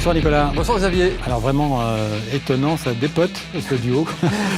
Bonsoir Nicolas. Bonsoir Xavier. Alors vraiment étonnant, ça dépote ce duo.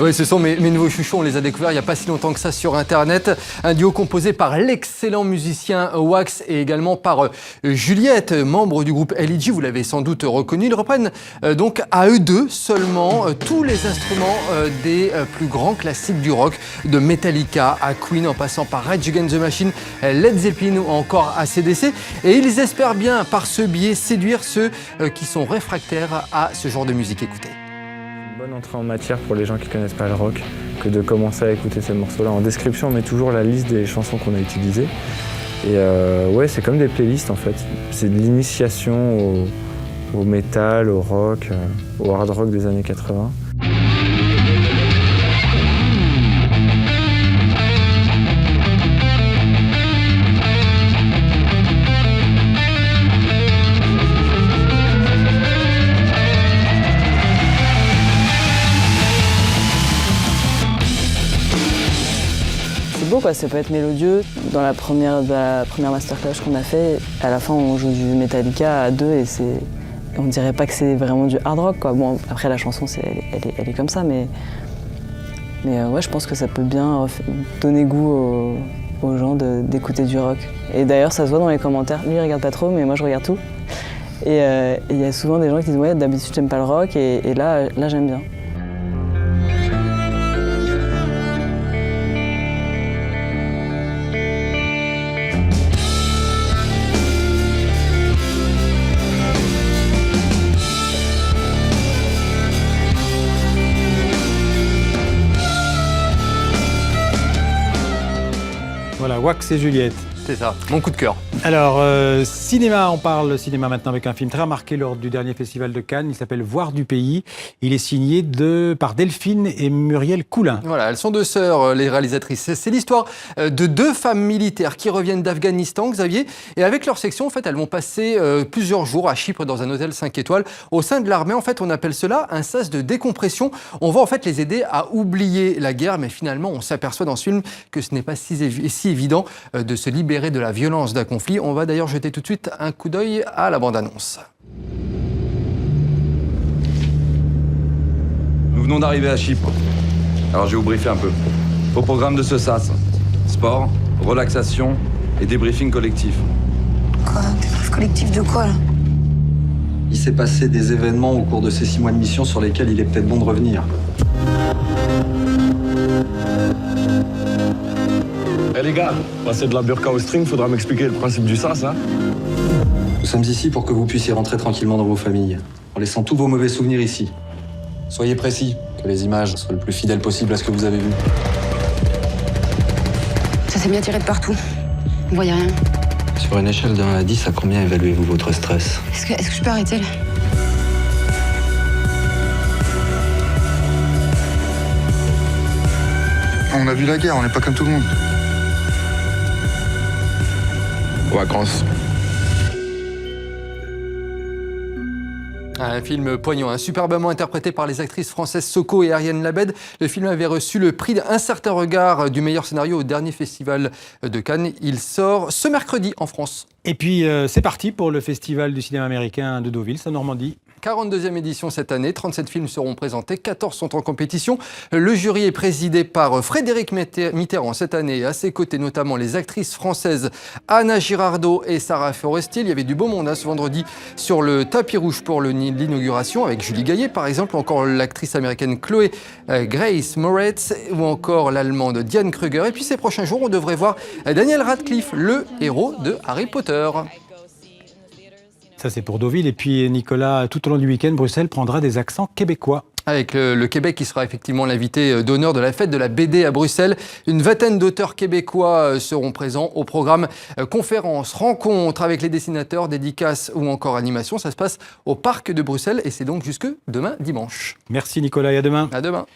Oui, ce sont mes nouveaux chouchous, on les a découverts il n'y a pas si longtemps que ça sur Internet. Un duo composé par l'excellent musicien Wax et également par Juliette, membre du groupe L.E.G. Vous l'avez sans doute reconnu. Ils reprennent donc à eux deux seulement tous les instruments des plus grands classiques du rock, de Metallica à Queen en passant par Rage Against the Machine, Led Zeppelin ou encore AC/DC. Et ils espèrent bien par ce biais séduire ceux qui sont réfractaires à ce genre de musique. Écoutez. Une bonne entrée en matière pour les gens qui ne connaissent pas le rock que de commencer à écouter ces morceaux-là. En description, on met toujours la liste des chansons qu'on a utilisées. Et ouais, c'est comme des playlists en fait. C'est de l'initiation au métal, au rock, au hard rock des années 80. C'est beau quoi, ça peut être mélodieux. Dans la première masterclass qu'on a fait, à la fin on joue du Metallica à deux et on dirait pas que c'est vraiment du hard rock quoi. Bon après la chanson elle est comme ça mais ouais je pense que ça peut bien donner goût aux gens d'écouter du rock. Et d'ailleurs ça se voit dans les commentaires, lui il regarde pas trop mais moi je regarde tout. Et il y a souvent des gens qui disent ouais d'habitude j'aime pas le rock et là j'aime bien. Voilà, Wax et Juliette. C'est ça, mon coup de cœur. Alors, cinéma, on parle cinéma maintenant avec un film très remarqué lors du dernier festival de Cannes. Il s'appelle Voir du pays. Il est signé par Delphine et Muriel Coulin. Voilà, elles sont deux sœurs, les réalisatrices. C'est l'histoire de deux femmes militaires qui reviennent d'Afghanistan, Xavier. Et avec leur section, en fait, elles vont passer plusieurs jours à Chypre dans un hôtel 5 étoiles. Au sein de l'armée, en fait, on appelle cela un sas de décompression. On va en fait les aider à oublier la guerre, mais finalement, on s'aperçoit dans ce film que ce n'est pas si évident de se libérer de la violence d'un conflit. On va d'ailleurs jeter tout de suite un coup d'œil à la bande-annonce. Nous venons d'arriver à Chypre. Alors je vais vous briefer un peu. Au programme de ce SAS, sport, relaxation et débriefing collectif. Quoi? Débrief collectif de quoi, là? Il s'est passé des événements au cours de ces 6 mois de mission sur lesquels il est peut-être bon de revenir. Eh les gars, passer de la burqa au string, faudra m'expliquer le principe du sas, hein. Nous sommes ici pour que vous puissiez rentrer tranquillement dans vos familles, en laissant tous vos mauvais souvenirs ici. Soyez précis, que les images soient le plus fidèles possible à ce que vous avez vu. Ça s'est bien tiré de partout. On voyait rien. Sur une échelle de 1 à 10, à combien évaluez-vous votre stress? Est-ce que je peux arrêter, là? On a vu la guerre, on n'est pas comme tout le monde. Vacances. Un film poignant, superbement interprété par les actrices françaises Soko et Ariane Labed. Le film avait reçu le prix d'un certain regard du meilleur scénario au dernier festival de Cannes. Il sort ce mercredi en France. Et puis, c'est parti pour le festival du cinéma américain de Deauville, c'est en Normandie. 42e édition cette année, 37 films seront présentés, 14 sont en compétition. Le jury est présidé par Frédéric Mitterrand cette année. À ses côtés, notamment les actrices françaises Anna Girardot et Sarah Forestier. Il y avait du beau monde ce vendredi sur le tapis rouge pour l'inauguration avec Julie Gaillet, par exemple, encore l'actrice américaine Chloé Grace Moretz ou encore l'allemande Diane Kruger. Et puis ces prochains jours, on devrait voir Daniel Radcliffe, le héros de Harry Potter. Ça, c'est pour Deauville. Et puis, Nicolas, tout au long du week-end, Bruxelles prendra des accents québécois. Avec le Québec qui sera effectivement l'invité d'honneur de la fête de la BD à Bruxelles. Une vingtaine d'auteurs québécois seront présents au programme conférences, rencontres avec les dessinateurs, dédicaces ou encore animations. Ça se passe au Parc de Bruxelles et c'est donc jusque demain dimanche. Merci Nicolas et à demain. À demain.